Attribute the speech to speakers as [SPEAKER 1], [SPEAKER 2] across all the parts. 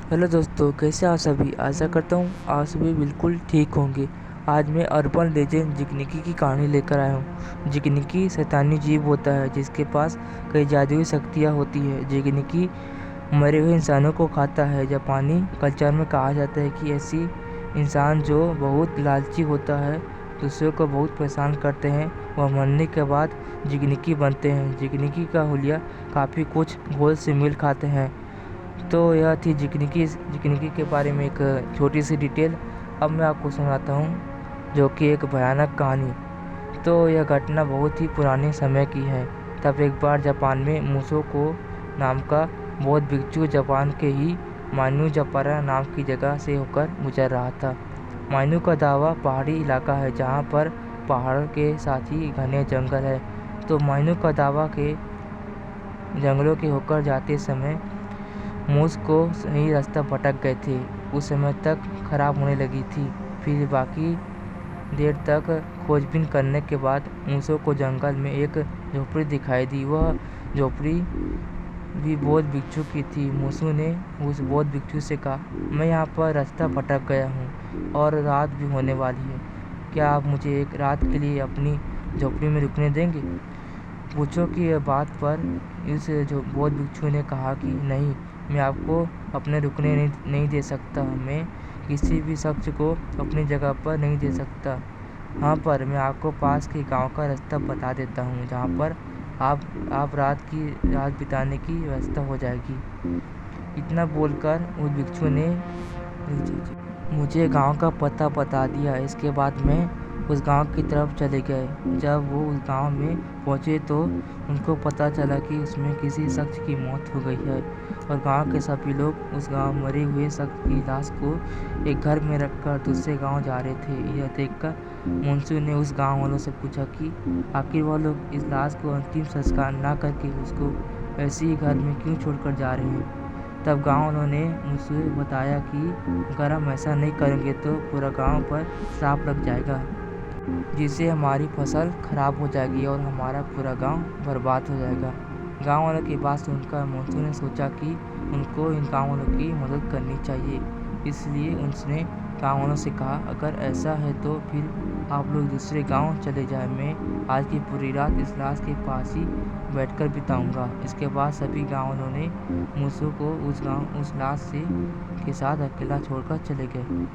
[SPEAKER 1] Hello दोस्तों, कैसे आप सभी। आशा करता हूँ आप सभी बिल्कुल ठीक होंगे। आज मैं अर्बन लेजेंड जिकनिकी की कहानी लेकर आया हूँ। जिकनिकी शैतानी जीव होता है जिसके पास कई जादुई शक्तियाँ होती है। जिकनिकी मरे हुए इंसानों को खाता है। जापानी कल्चर में कहा जाता है कि ऐसी इंसान जो बहुत लालची होता है, दूसरों को बहुत परेशान करते हैं, वह मरने के बाद जिकनिकी बनते हैं। जिकनिकी का हुलिया काफ़ी कुछ घोल से मेल खाते हैं। तो यह थी जिकनिकी के बारे में एक छोटी सी डिटेल। अब मैं आपको सुनाता हूँ जो कि एक भयानक कहानी। तो यह घटना बहुत ही पुराने समय की है। तब एक बार जापान में मुसोको नाम का बौद्ध भिक्षु जापान के ही मान्यू जपारा नाम की जगह से होकर गुजर रहा था। मान्यू का दावा पहाड़ी इलाका है जहाँ पर पहाड़ के साथ ही घने जंगल है। तो मान्यू का दावा के जंगलों के होकर जाते समय मूस को सही रास्ता भटक गए थे। उस समय तक खराब होने लगी थी। फिर बाकी देर तक खोजबीन करने के बाद मूसों को जंगल में एक झोपड़ी दिखाई दी। वह झोपड़ी भी बौद्ध भिक्षु की थी। मूसू ने उस बौद्ध भिक्षु से कहा, मैं यहाँ पर रास्ता भटक गया हूँ और रात भी होने वाली है। क्या आप मुझे एक रात के लिए अपनी झोपड़ी में रुकने देंगे? पूछो कि यह बात पर इस जो बौद्ध भिक्षु ने कहा कि नहीं, मैं आपको अपने रुकने नहीं दे सकता। मैं किसी भी शख्स को अपनी जगह पर नहीं दे सकता। हाँ, पर मैं आपको पास के गांव का रास्ता बता देता हूँ जहाँ पर आप रात बिताने की व्यवस्था हो जाएगी। इतना बोलकर उस भिक्षु ने मुझे गांव का पता बता दिया। इसके बाद मैं उस गांव की तरफ चले गए। जब वो उस गांव में पहुंचे तो उनको पता चला कि उसमें किसी शख्स की मौत हो गई है और गांव के सभी लोग उस गांव मरे हुए शख्स की लाश को एक घर में रखकर दूसरे गांव जा रहे थे। यह देखकर मुंसू ने उस गांव वालों से पूछा कि आखिर वह लोग इस लाश को अंतिम संस्कार ना करके उसको ऐसे ही घर में क्यों छोड़कर जा रहे हैं। तब गांव वालों ने मुझसे बताया कि अगर हम ऐसा नहीं करेंगे तो पूरा गांव पर श्राप लग जाएगा, जिससे हमारी फसल खराब हो जाएगी और हमारा पूरा गांव बर्बाद हो जाएगा। गांव वालों की बात सुनकर मुंसू ने सोचा कि उनको इन गांव वालों की मदद करनी चाहिए। इसलिए उसने गांव वालों से कहा, अगर ऐसा है तो फिर आप लोग दूसरे गांव चले जाएं। मैं आज की पूरी रात इस लाश के पास ही बैठकर बिताऊंगा। इसके बाद सभी गांव वालों ने मूसू को उस लाश के साथ अकेला छोड़कर चले गए।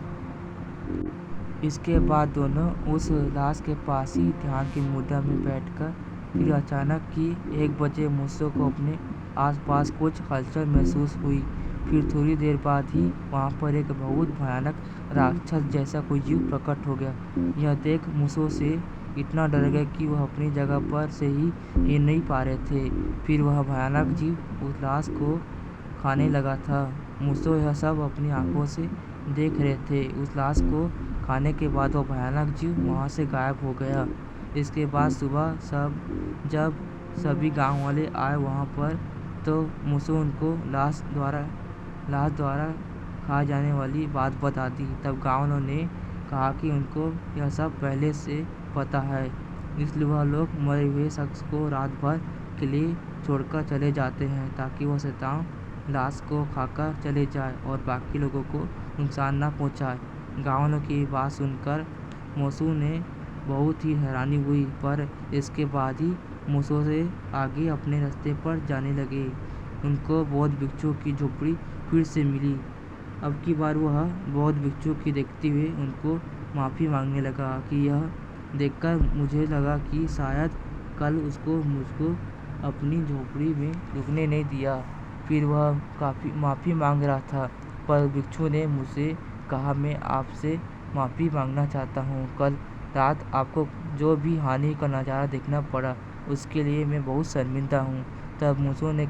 [SPEAKER 1] इसके बाद दोनों उस लाश के पास ही ध्यान की मुद्रा में बैठकर फिर अचानक कि 1 बजे मूसू को अपने आसपास कुछ हलचल महसूस हुई। फिर थोड़ी देर बाद ही वहाँ पर एक बहुत भयानक राक्षस जैसा कोई जीव प्रकट हो गया। यह देख मूसू से इतना डर गए कि वह अपनी जगह पर से ही हिल नहीं पा रहे थे। फिर वह भयानक जीव उस लाश को खाने लगा था। मूसू यह सब अपनी आंखों से देख रहे थे। उस लाश को खाने के बाद वह भयानक जीव वहाँ से गायब हो गया। इसके बाद सुबह जब सभी गांव वाले आए वहाँ पर, तो मूसू उनको लाश द्वारा खाए जाने वाली बात बता दी। तब गांव वालों ने कहा कि उनको यह सब पहले से पता है, इसलिए वह लोग मरे हुए शख्स को रात भर के लिए छोड़कर चले जाते हैं ताकि वह शैतान लाश को खाकर चले जाए और बाकी लोगों को नुकसान न पहुंचाए। गांव वालों की बात सुनकर मूसू ने बहुत ही हैरानी हुई, पर इसके बाद ही मूसू से आगे अपने रास्ते पर जाने लगे। उनको बौद्ध भिक्षु की झोपड़ी फिर से मिली। अब की बार वह बौद्ध भिक्षु की देखते हुए उनको माफ़ी मांगने लगा कि यह देखकर मुझे लगा कि शायद कल मुझको अपनी झोपड़ी में रुकने नहीं दिया। फिर वह काफ़ी माफ़ी मांग रहा था, पर भिक्षु ने मुझसे कहा, मैं आपसे माफ़ी मांगना चाहता हूँ। कल रात आपको जो भी हानि का नज़ारा देखना पड़ा उसके लिए मैं बहुत शर्मिंदा हूँ। तब मूसू ने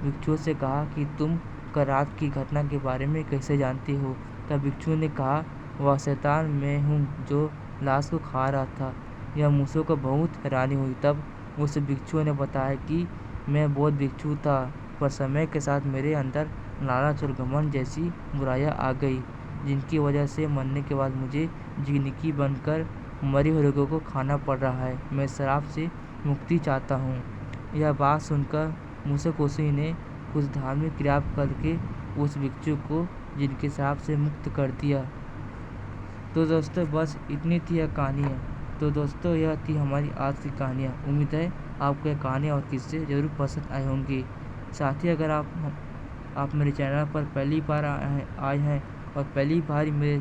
[SPEAKER 1] भिक्षु से कहा कि तुम कल रात की घटना के बारे में कैसे जानते हो? तब भिक्षु ने कहा, वह शैतान मैं हूँ जो लाश को खा रहा था। यह मूसू को बहुत हैरानी हुई। तब उस भिक्षु ने बताया कि मैं बौद्ध भिक्षु था, पर समय के साथ मेरे अंदर लालच और घमंड जैसी बुराइयां आ गई, जिनकी वजह से मरने के बाद मुझे जिकनिकी बनकर मरे हुए लोगों को खाना पड़ रहा है। मैं श्राप से मुक्ति चाहता हूँ। यह बात सुनकर मूसू ने कुछ धार्मिक क्रिया करके उस भिक्षु को जिनके श्राप से मुक्त कर दिया। तो दोस्तों बस इतनी थी यह कहानियाँ। तो दोस्तों यह थी हमारी आज की कहानियाँ। उम्मीद है आपको यह कहानियाँ और किस्से ज़रूर पसंद आए होंगे। साथ ही अगर आप मेरे चैनल पर पहली बार आए हैं और पहली बार ही मेरे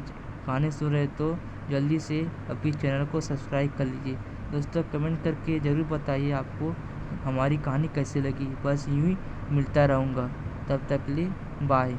[SPEAKER 1] गाने सुन रहे तो जल्दी से अपनी चैनल को सब्सक्राइब कर लीजिए। दोस्तों कमेंट करके ज़रूर बताइए आपको हमारी कहानी कैसी लगी। बस यूँ ही मिलता रहूँगा, तब तक के लिए बाय।